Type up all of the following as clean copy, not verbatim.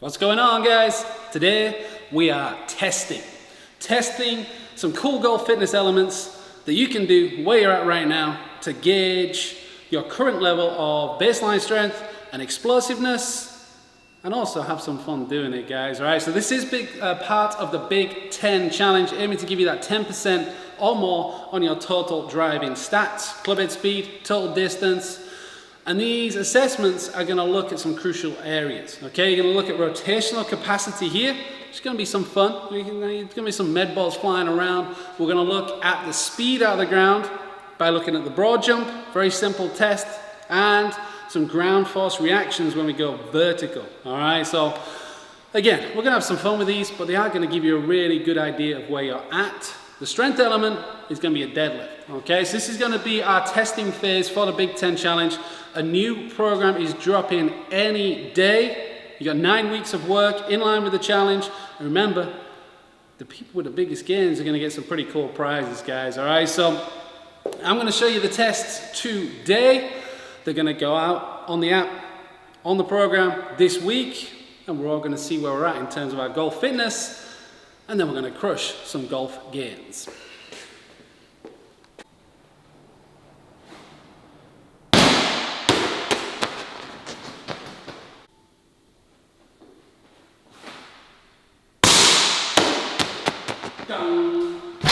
What's going on, guys? Today we are testing some cool golf fitness elements that you can do where you're at right now to gauge your current level of baseline strength and explosiveness, and also have some fun doing it, guys. All right, so this is part of the Big 10 challenge, aiming to give you that 10% or more on your total driving stats, club head speed, total distance. And these assessments are going to look at some crucial areas. Okay, you're going to look at rotational capacity here. It's going to be some fun. There's going to be some med balls flying around. We're going to look at the speed out of the ground by looking at the broad jump, very simple test, and some ground force reactions when we go vertical. All right, so again, we're going to have some fun with these, but they are going to give you a really good idea of where you're at. The strength element is going to be a deadlift. Okay, so this is going to be our testing phase for the Big 10 challenge. A new program is dropping any day. You got 9 weeks of work in line with the challenge. And remember, the people with the biggest gains are going to get some pretty cool prizes, guys. All right, so I'm going to show you the tests today. They're going to go out on the app, on the program this week, and we're all going to see where we're at in terms of our golf fitness, and then we're going to crush some golf gains.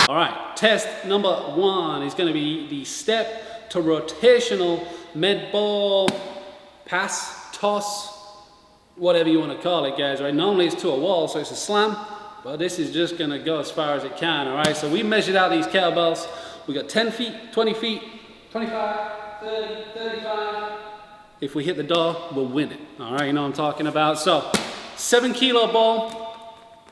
All right, test number 1 is going to be the step to rotational med ball, pass, toss, whatever you want to call it, guys. Right? Normally it's to a wall, so it's a slam, but this is just going to go as far as it can. All right, so we measured out these kettlebells. We got 10 feet, 20 feet, 25, 30, 35. If we hit the door, we'll win it. All right, you know what I'm talking about. So 7 kilo ball,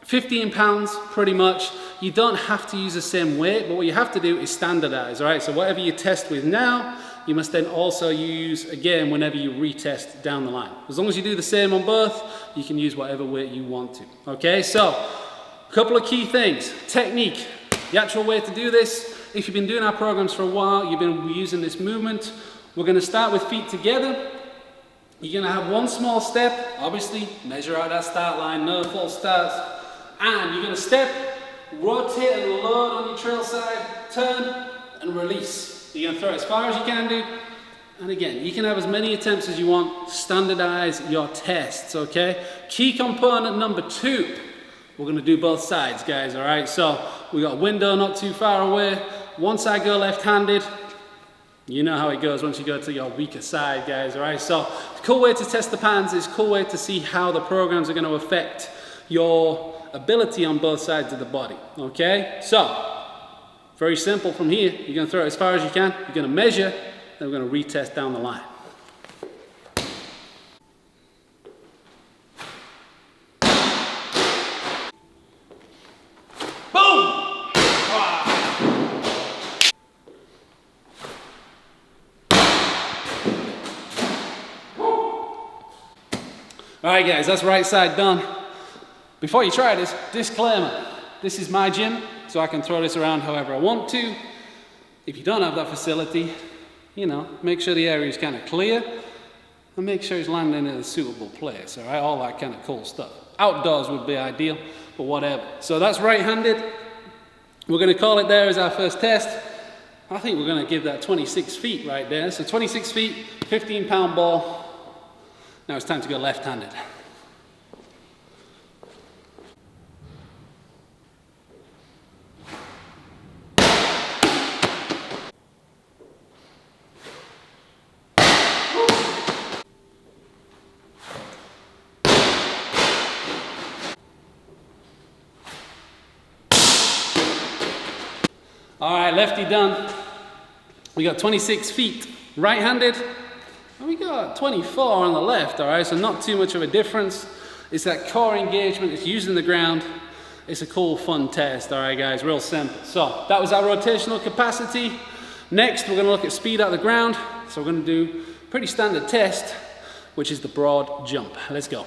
15 pounds pretty much. You don't have to use the same weight, but what you have to do is standardize. All right, so whatever you test with now, you must then also use again whenever you retest down the line. As long as you do the same on both, you can use whatever weight you want to. Okay, so a couple of key things. Technique, the actual way to do this. If you've been doing our programs for a while, you've been using this movement. We're going to start with feet together. You're going to have one small step, obviously measure out that start line, no false starts, and you're going to step, rotate and load on your trail side, turn and release. You're going to throw it as far as you can do, and again, you can have as many attempts as you want. Standardize your tests, okay? Key component number 2, we're going to do both sides, guys, all right? So we got a window not too far away. Once I go left-handed, you know how it goes once you go to your weaker side, guys, all right? So a cool way to test the pans is a cool way to see how the programs are going to affect your ability on both sides of the body, okay? So very simple from here. You're going to throw it as far as you can. You're going to measure, then we're going to retest down the line. All right, guys, that's right side done. Before you try this, disclaimer, this is my gym, so I can throw this around however I want to. If you don't have that facility, you know, make sure the area is kind of clear, and make sure it's landing in a suitable place, all right? All that kind of cool stuff. Outdoors would be ideal, but whatever. So that's right-handed. We're going to call it there as our first test. I think we're going to give that 26 feet right there. So 26 feet, 15-pound ball. Now it's time to go left-handed. All right, lefty done. We got 26 feet right-handed, and we got 24 on the left, all right? So not too much of a difference. It's that core engagement, it's using the ground. It's a cool, fun test, all right, guys, real simple. So that was our rotational capacity. Next, we're gonna look at speed out of the ground. So we're gonna do a pretty standard test, which is the broad jump. Let's go.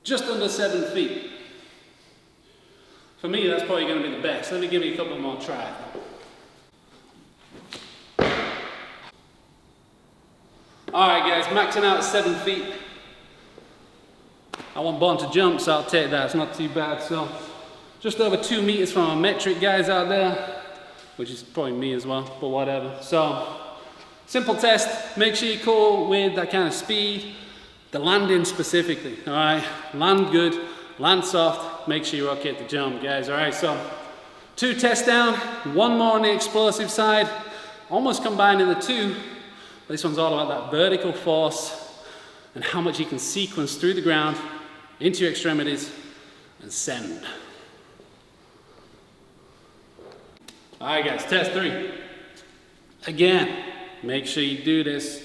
just under 7 feet. For me, that's probably going to be the best. Let me give you a couple more tries. Alright guys, maxing out at 7 feet. I want Bond to jump, so I'll take that. It's not too bad. So, just over 2 meters from our metric guys out there, which is probably me as well, but whatever. So, simple test. Make sure you're cool with that kind of speed. The landing specifically, alright? Land good, land soft, make sure you're okay to jump, guys, alright? So, 2 tests down, 1 more on the explosive side, almost combining the 2. This one's all about that vertical force and how much you can sequence through the ground, into your extremities, and send. Alright guys, test 3. Again, make sure you do this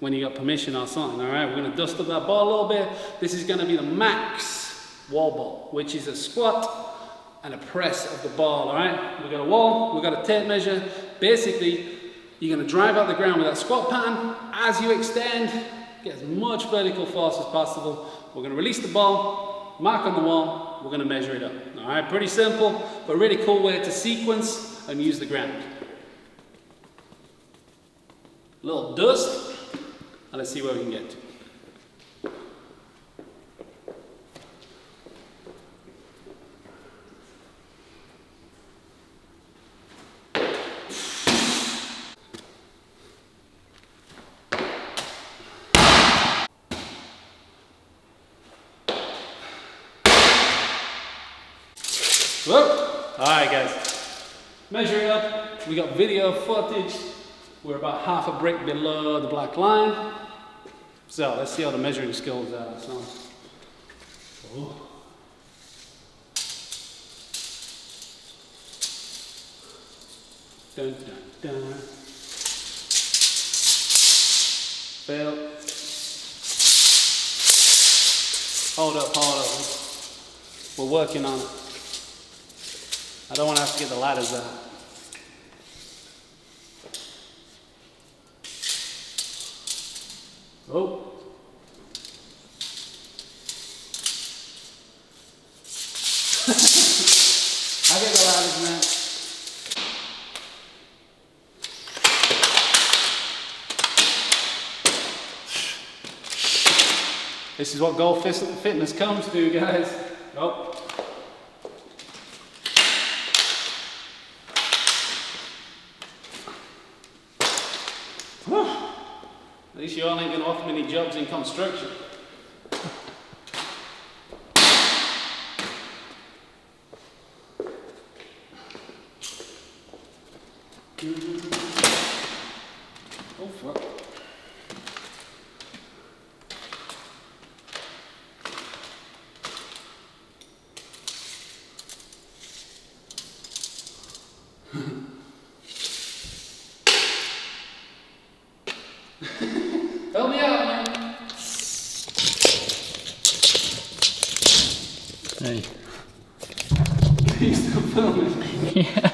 when you got permission or something, alright? We're going to dust up that ball a little bit. This is going to be the max wall ball, which is a squat and a press of the ball, alright? We've got a wall, we've got a tape measure. Basically, you're going to drive out the ground with that squat pattern. As you extend, get as much vertical force as possible. We're going to release the ball, mark on the wall, we're going to measure it up. Alright, pretty simple, but really cool way to sequence and use the ground. A little dust. And let's see where we can get to. Whoa! Alright guys, measure it up. We got video footage. We're about half a brick below the black line. So let's see how the measuring skills are. So, oh. Dun, dun, dun. Fail. Hold up, hold up. We're working on it. I don't want to have to get the ladders out. Oh. I get the ladders, man. This is what golf fitness comes to, guys. Oh. At least you aren't going to offer me any jobs in construction. Oh fuck. Help me out, man. Hey. He's still filming. Yeah.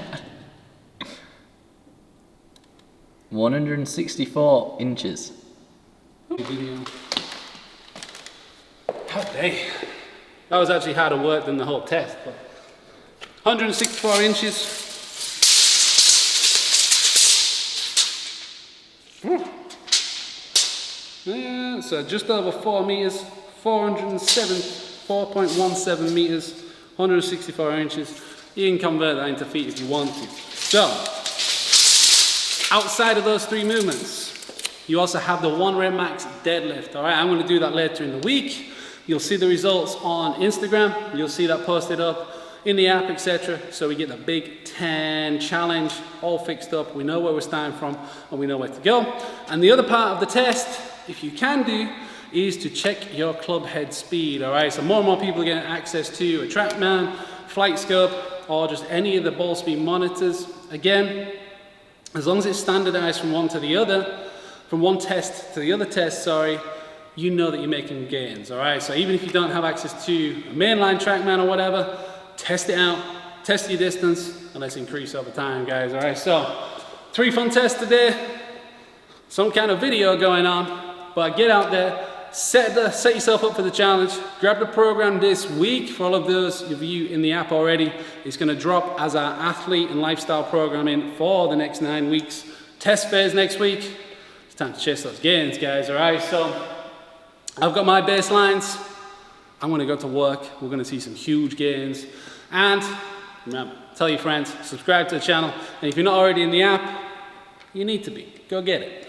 164 inches. Video. God dang. That was actually harder work than the whole test. But 164 inches. Yeah, so just over 4 meters, 4.17 meters, 164 inches. You can convert that into feet if you want to. So, outside of those 3 movements, you also have the 1 rep max deadlift. All right, I'm going to do that later in the week. You'll see the results on Instagram. You'll see that posted up in the app, etc. So we get the big 10 challenge all fixed up. We know where we're starting from and we know where to go. And the other part of the test, if you can do, is to check your club head speed. All right, so more and more people are getting access to a TrackMan, Flight Scope, or just any of the ball speed monitors. Again, as long as it's standardized from one to the other, from one test to the other test, sorry, you know that you're making gains, all right? So even if you don't have access to a mainline TrackMan or whatever, test it out, test your distance, and let's increase over time, guys, all right? So 3 fun tests today, some kind of video going on, but get out there, set yourself up for the challenge. Grab the program this week. For all of those of you in the app already, it's going to drop as our athlete and lifestyle programming for the next 9 weeks. Test phase next week. It's time to chase those gains, guys. All right, so I've got my baselines. I'm going to go to work. We're going to see some huge gains. And remember, tell your friends, subscribe to the channel. And if you're not already in the app, you need to be. Go get it.